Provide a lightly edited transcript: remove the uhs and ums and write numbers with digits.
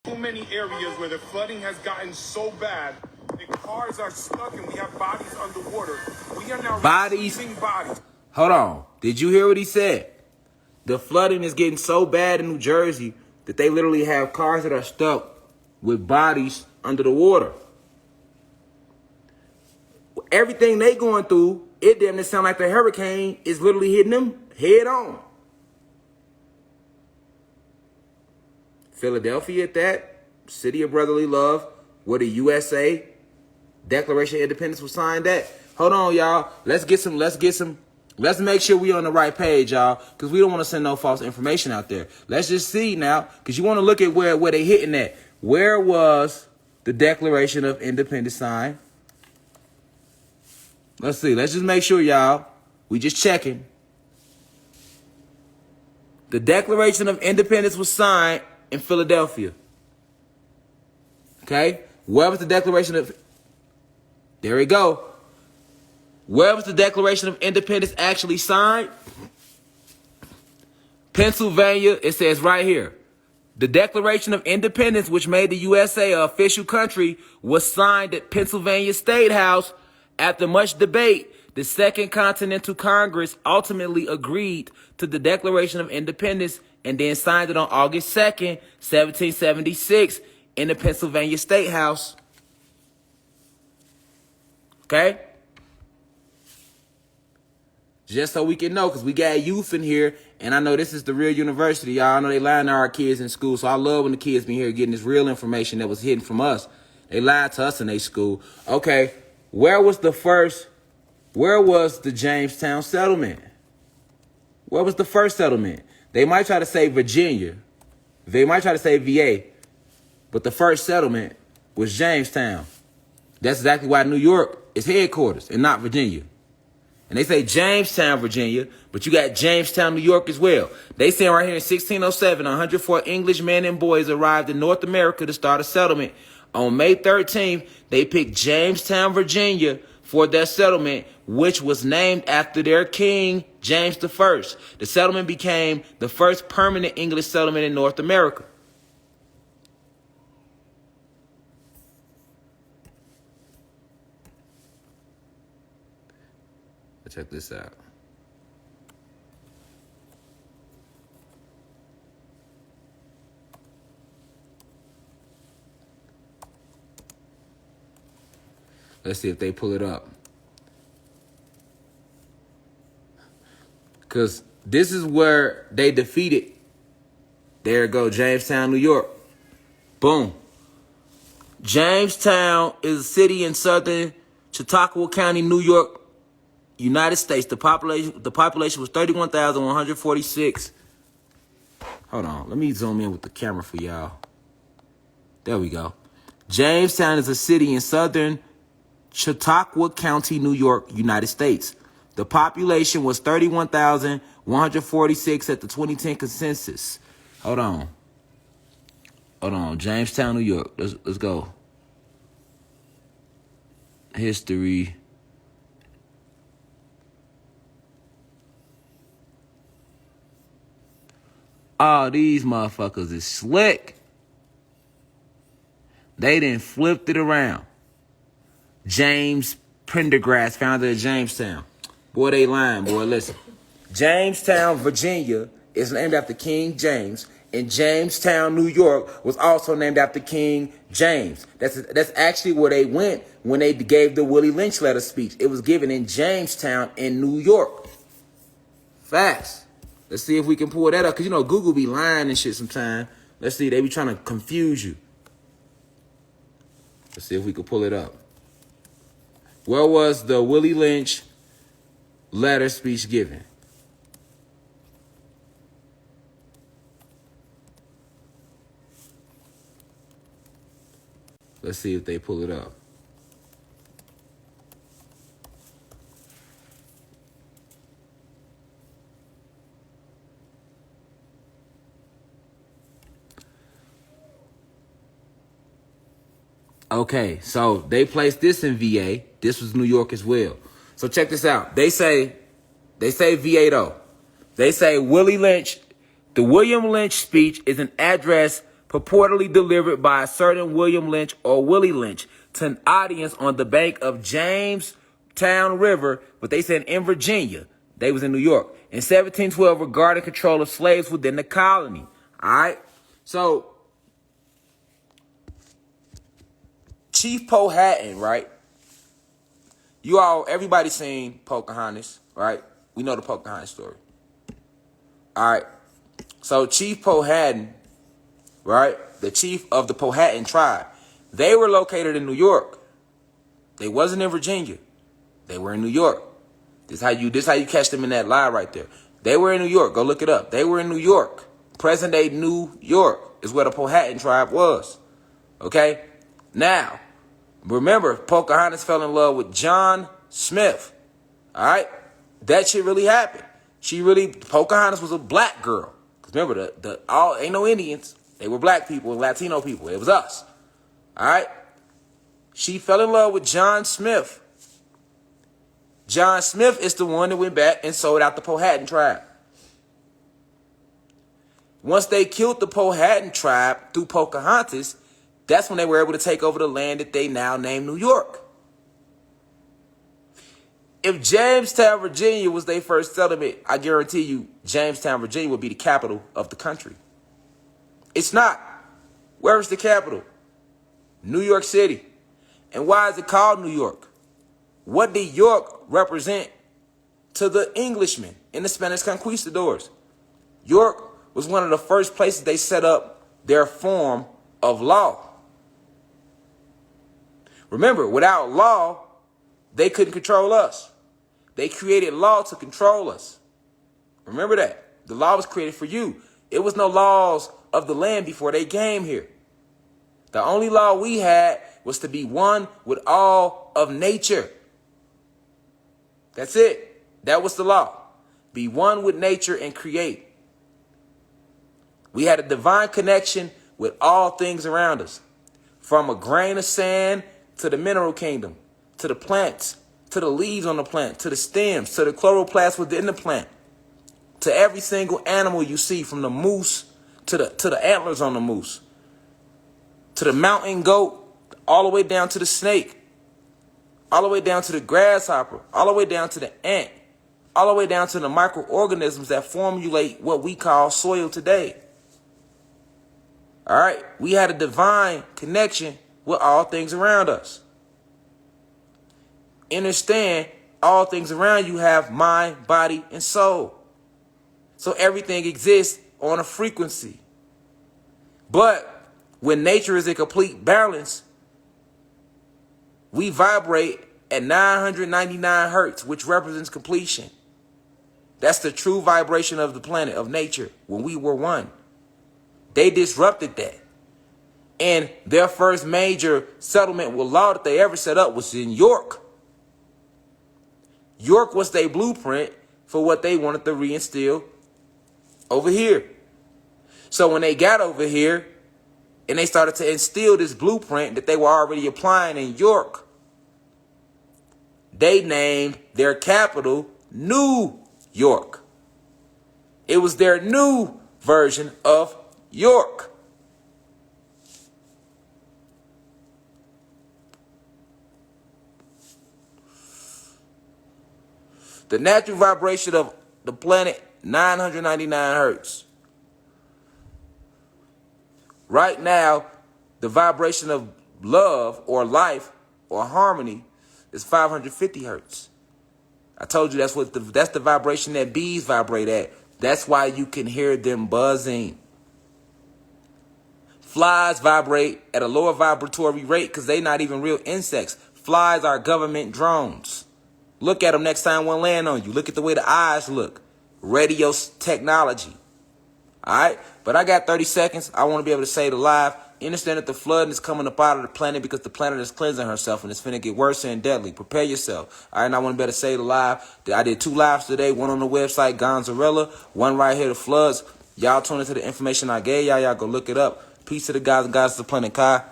Too many areas where the flooding has gotten so bad that cars are stuck and we have bodies underwater. We are now receiving bodies. Hold on. Did you hear what he said? The flooding is getting so bad in New Jersey that they literally have cars that are stuck with bodies under the water. Everything they going through, it damn near sound like the hurricane is literally hitting them head on. Philadelphia at that, city of brotherly love, where the USA Declaration of Independence was signed at. Hold on, y'all. Let's make sure we on the right page, y'all, because we don't want to send no false information out there. Let's just see now, because you want to look at where they hitting at. Where was the Declaration of Independence signed? Let's see. Let's just make sure, y'all. We just checking. The Declaration of Independence was signed in Philadelphia. Okay? Where was the Declaration of... There we go. Where was the Declaration of Independence actually signed? Pennsylvania, it says right here. The Declaration of Independence, which made the USA an official country, was signed at Pennsylvania State House. After much debate, the Second Continental Congress ultimately agreed to the Declaration of Independence and then signed it on August 2nd, 1776 in the Pennsylvania State House. Okay? Just so we can know, because we got youth in here, and I know this is the real university, y'all. I know they lying to our kids in school, so I love when the kids been here getting this real information that was hidden from us. They lied to us in their school. Okay, where was the Jamestown settlement? Where was the first settlement? They might try to say Virginia. They might try to say VA. But the first settlement was Jamestown. That's exactly why New York is headquarters and not Virginia. And they say Jamestown, Virginia, but you got Jamestown, New York as well. They say right here in 1607, 104 English men and boys arrived in North America to start a settlement. On May 13th, they picked Jamestown, Virginia for their settlement, which was named after their king, James I. The settlement became the first permanent English settlement in North America. Check this out. Let's see if they pull it up. Because this is where they defeated. There it go, Jamestown, New York. Boom. Jamestown is a city in southern Chautauqua County, New York, United States. The population was 31,146. Hold on. Let me zoom in with the camera for y'all. There we go. Jamestown is a city in southern Chautauqua County, New York, United States. The population was 31,146 at the 2010 census. Hold on. Jamestown, New York. Let's go. History. Oh, these motherfuckers is slick. They done flipped it around. James Prendergast, founder of Jamestown. Boy, they lying, boy. Listen. Jamestown, Virginia is named after King James. And Jamestown, New York was also named after King James. That's actually where they went when they gave the Willie Lynch letter speech. It was given in Jamestown in New York. Facts. Let's see if we can pull that up. Because, you know, Google be lying and shit sometimes. Let's see. They be trying to confuse you. Let's see if we can pull it up. Where was the Willie Lynch letter speech given? Let's see if they pull it up. Okay, so they placed this in VA. This was New York as well. So check this out. They say VA though. They say Willie Lynch, the William Lynch speech is an address purportedly delivered by a certain William Lynch or Willie Lynch to an audience on the bank of Jamestown River, but they said in Virginia. They was in New York. In 1712, regarding control of slaves within the colony. All right? So, Chief Powhatan, right? Everybody seen Pocahontas, right? We know the Pocahontas story. All right. So Chief Powhatan, right? The chief of the Powhatan tribe. They were located in New York. They wasn't in Virginia. They were in New York. This how you catch them in that lie right there. They were in New York. Go look it up. They were in New York. Present day New York is where the Powhatan tribe was. Okay? Now, remember, Pocahontas fell in love with John Smith. All right? That shit really happened. Pocahontas was a black girl. Remember, ain't no Indians. They were black people and Latino people. It was us. All right? She fell in love with John Smith. John Smith is the one that went back and sold out the Powhatan tribe. Once they killed the Powhatan tribe through Pocahontas, that's when they were able to take over the land that they now name New York. If Jamestown, Virginia was their first settlement, I guarantee you Jamestown, Virginia would be the capital of the country. It's not. Where is the capital? New York City. And why is it called New York? What did York represent to the Englishmen and the Spanish conquistadors? York was one of the first places they set up their form of law. Remember, without law, they couldn't control us. They created law to control us. Remember that. The law was created for you. It was no laws of the land before they came here. The only law we had was to be one with all of nature. That's it. That was the law. Be one with nature and create. We had a divine connection with all things around us. From a grain of sand to the mineral kingdom, to the plants, to the leaves on the plant, to the stems, to the chloroplast within the plant, to every single animal you see, from the moose to the antlers on the moose, to the mountain goat, all the way down to the snake, all the way down to the grasshopper, all the way down to the ant, all the way down to the microorganisms that formulate what we call soil today. All right? We had a divine connection with all things around us. Understand, all things around you have mind, body, and soul. So everything exists on a frequency. But when nature is in complete balance, we vibrate at 999 hertz, which represents completion. That's the true vibration of the planet, of nature, when we were one. They disrupted that. And their first major settlement with law that they ever set up was in York. York was their blueprint for what they wanted to reinstill over here. So when they got over here and they started to instill this blueprint that they were already applying in York, they named their capital New York. It was their new version of York. The natural vibration of the planet, 999 hertz. Right now, the vibration of love or life or harmony is 550 hertz. I told you that's the vibration that bees vibrate at. That's why you can hear them buzzing. Flies vibrate at a lower vibratory rate because they're not even real insects. Flies are government drones. Look at them next time one land on you. Look at the way the eyes look. Radio technology. All right? But I got 30 seconds. I want to be able to say it live. Understand that the flood is coming up out of the planet because the planet is cleansing herself and it's finna get worse and deadly. Prepare yourself. All right, and I want to be able to say it live. I did 2 lives today. One on the website, Gonzarella. One right here, the floods. Y'all tune into the information I gave y'all. Y'all go look it up. Peace to the guys and guys of the planet Kai.